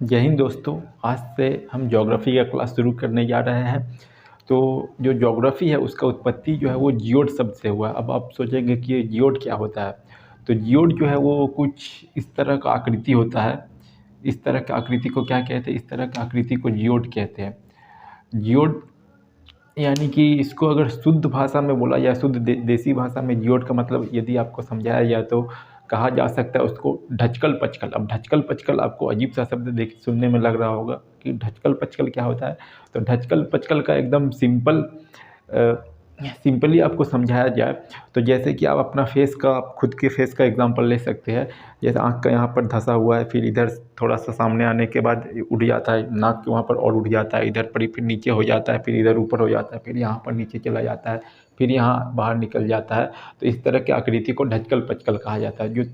जय हिंद दोस्तों। आज से हम ज्योग्राफी का क्लास शुरू करने जा रहे हैं। तो जो ज्योग्राफी है उसका उत्पत्ति जो है वो जियोड शब्द से हुआ। अब आप सोचेंगे कि ये जियोड क्या होता है। तो जियोड जो है वो कुछ इस तरह का आकृति होता है। इस तरह की आकृति को क्या कहते हैं? इस तरह की आकृति को जियोड कहते हैं। जियोड यानी कि इसको अगर शुद्ध भाषा में बोला जाए, शुद्ध देसी भाषा में जियोड का मतलब यदि आपको समझाया जाए तो कहा जा सकता है उसको ढचकल पचकल। अब ढचकल पचकल आपको अजीब सा शब्द देख सुनने में लग रहा होगा कि ढचकल पचकल क्या होता है। तो ढचकल पचकल का एकदम सिंपली आपको समझाया जाए तो जैसे कि आप अपना फेस का, आप खुद के फेस का एग्जांपल ले सकते हैं। जैसे आँख का यहाँ पर धंसा हुआ है, फिर इधर थोड़ा सा सामने आने के बाद उठ जाता है, नाक के वहाँ पर और उठ जाता है, इधर पर फिर नीचे हो जाता है, फिर इधर ऊपर हो जाता है, फिर यहाँ पर नीचे चला जाता है, फिर यहाँ बाहर निकल जाता है। तो इस तरह की आकृति को ढचकल पचकल कहा जाता है।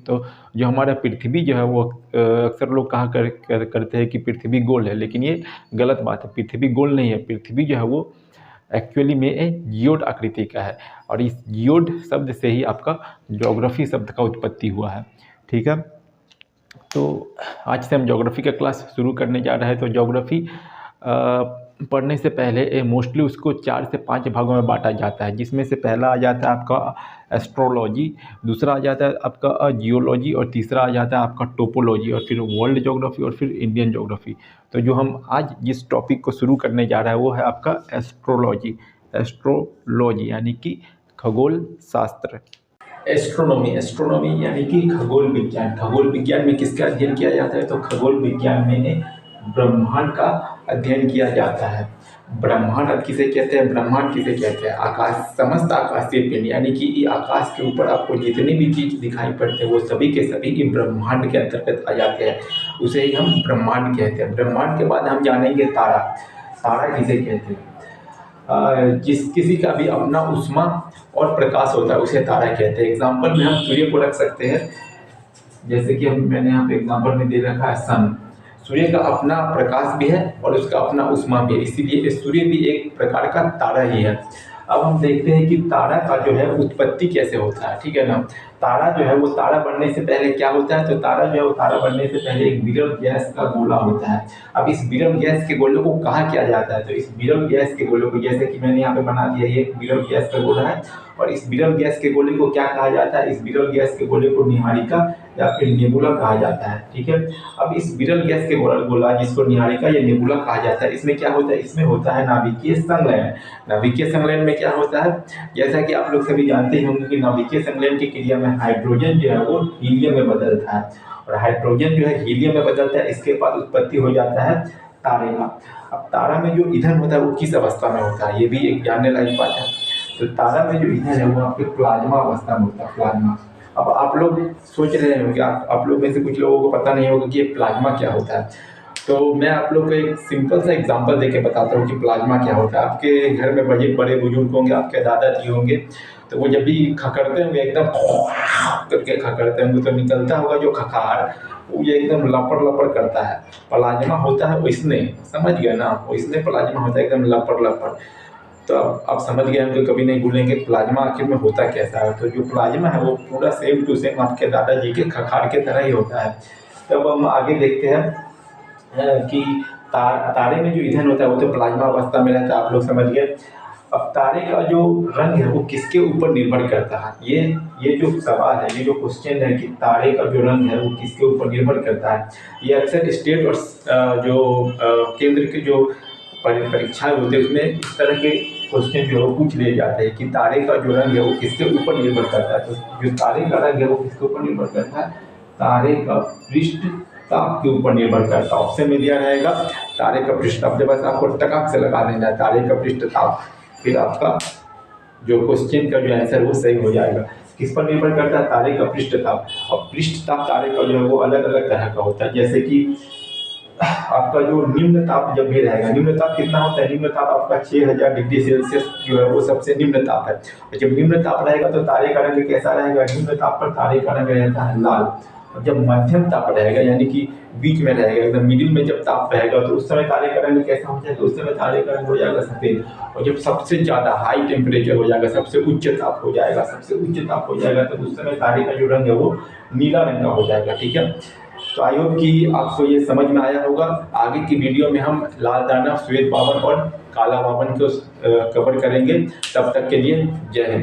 जो हमारा पृथ्वी जो है वो अक्सर लोग करते हैं कि पृथ्वी गोल है, लेकिन ये गलत बात है। पृथ्वी गोल नहीं है। पृथ्वी जो है वो एक्चुअली में एक जियोड आकृति का है, और इस जियोड शब्द से ही आपका ज्योग्राफी शब्द का उत्पत्ति हुआ है। ठीक है, तो आज से हम ज्योग्राफी का क्लास शुरू करने जा रहे हैं। तो ज्योग्राफी पढ़ने से पहले मोस्टली उसको 4 से 5 भागों में बांटा जाता है, जिसमें से पहला आ जाता है आपका एस्ट्रोलॉजी, दूसरा आ जाता है आपका जियोलॉजी, और तीसरा आ जाता है आपका टोपोलॉजी, और फिर वर्ल्ड ज्योग्राफी, और फिर इंडियन ज्योग्राफी। तो जो हम आज जिस टॉपिक को शुरू करने जा रहा है वो है आपका एस्ट्रोलॉजी। एस्ट्रोलॉजी यानी कि खगोल शास्त्र। एस्ट्रोनॉमी यानी कि खगोल विज्ञान। खगोल विज्ञान में किसका अध्ययन किया जाता है? तो खगोल विज्ञान में ब्रह्मांड का अध्ययन किया जाता है। ब्रह्मांड अब किसे कहते हैं? ब्रह्मांड किसे कहते हैं? आकाश, समस्त आकाशीय पिंड, यानी कि ये आकाश के ऊपर आपको जितनी भी चीज दिखाई पड़ते हैं वो सभी के सभी ये ब्रह्मांड के अंतर्गत आ जाते हैं। उसे ही हम ब्रह्मांड कहते हैं। ब्रह्मांड के बाद हम जानेंगे तारा। तारा किसे कहते हैं? जिस किसी का भी अपना उष्मा और प्रकाश होता है उसे तारा कहते हैं। एग्जाम्पल में हम सूर्य को रख सकते हैं, जैसे कि मैंने यहाँ पे एग्जाम्पल में दे रखा है सन। सूर्य का अपना प्रकाश भी है और उसका अपना उष्मा भी है, इसीलिए सूर्य भी एक प्रकार का तारा ही है। अब हम देखते हैं कि तारा का जो है उत्पत्ति कैसे होता है। ठीक है ना। तारा जो है वो तारा बनने से पहले क्या होता है? तो तारा जो है वो तारा बनने से पहले एक विरल गैस का गोला होता है। अब इस विरल गैस के गोले को कहाँ किया जाता है? तो इस विरल गैस के गोले को, जैसे कि मैंने यहाँ पे बना दिया, ये एक विरल गैस का गोला है, और इस विरल गैस के गोले को क्या कहा जाता है? इस विरल गैस के गोले को निहारिका या फिर नेबुला कहा जाता है। ठीक है। अब इस विरल गैस के गोला जिसको निहारिका या नेबुला कहा जाता है, इसमें क्या होता है? इसमें होता है नाभिकीय संलयन। नाभिकीय संलयन में क्या होता है? जैसा कि आप लोग सभी जानते ही होंगे कि नाभिकीय संलयन की क्रिया में हाइड्रोजन जो है वो हीलियम में बदलता है, और हाइड्रोजन जो है हीलियम में बदलता है। इसके बाद उत्पत्ति हो जाता है तारे का। अब तारा में जो ईंधन होता है वो किस अवस्था में होता है? ये भी एक जानने लायक बात है। तो तारा में जो ईंधन है वो आपके प्लाज्मा अवस्था में होता है। प्लाज्मा। अब आप लोग सोच रहे होंगे, आप लोग में से कुछ लोगों को पता नहीं होगा कि ये प्लाज्मा क्या होता है। तो मैं आप लोग को एक सिंपल सा एग्जांपल देके बताता हूँ कि प्लाज्मा क्या होता है। आपके घर में बड़े बुजुर्ग होंगे, आपके दादाजी होंगे, तो वो जब भी खकड़ते होंगे एकदम करके खकड़ते होंगे तो निकलता होगा जो खखार, वो ये एकदम लपड़ लपड़ करता है। प्लाज्मा होता है उसने, समझ गया ना? उसने प्लाज्मा होता है एकदम लपड़ लपड़। तो आप समझ गए होंगे, कभी नहीं भूलेंगे प्लाज्मा आखिर में होता कैसा है। तो जो प्लाज्मा है वो पूरा सेम टू सेम आपके दादाजी के खखार के तरह ही होता है। तब हम आगे देखते हैं कि तारे में जो ईंधन होता है वो तो प्लाज्मा अवस्था में रहता है, आप लोग समझ गए। अब तारे का जो रंग है वो किसके ऊपर निर्भर करता है? ये जो सवाल है, ये जो क्वेश्चन है कि तारे का जो रंग है वो किसके ऊपर निर्भर करता है, ये अक्सर स्टेट और जो केंद्र के जो परीक्षाएं होते हैं उसमें इस तरह के क्वेश्चन जो है पूछ लिए जाते हैं कि तारे का जो रंग है वो किसके ऊपर निर्भर करता है। तो जो तारे का रंग है वो किसके ऊपर निर्भर करता है? तारे का पृष्ठ ताप के ऊपर निर्भर करता है। ऑप्शन में दिया रहेगा तारे का पृष्ठ ताप। जब बस आपको टकाक से लगा देना है तारे का पृष्ठ ताप, फिर आपका जो क्वेश्चन का जो आंसर वो सही हो जाएगा। किस पर निर्भर करता है? तारे का पृष्ठ ताप। और पृष्ठ ताप तारे का जो है वो अलग अलग तरह का होता है। जैसे कि आपका जो निम्न ताप जब भी रहेगा, निम्न ताप कितना होता है? निम्न ताप आपका 6000 डिग्री सेल्सियस जो है वो सबसे निम्न ताप है। और जब निम्न ताप रहेगा तो तारे का रंग कैसा रहेगा? निम्न ताप पर तारे का रंग रहता है लाल। और जब मध्यम ताप रहेगा यानी कि बीच में रहेगा, एकदम मिडिल में जब ताप रहेगा तो उस समय तारे का रंग कैसा हो जाएगा? उस समय तारे का रंग हो जाएगा सफेद। और जब सबसे ज़्यादा हाई टेम्परेचर हो जाएगा, सबसे उच्च ताप हो जाएगा, तो उस समय तारे का जो रंग है वो नीला रंग का हो जाएगा। ठीक है। तो आई होप कि आपको ये समझ में आया होगा। आगे की वीडियो में हम लाल दाना, श्वेत बावन और काला बावन को कवर करेंगे। तब तक के लिए जय हिंद।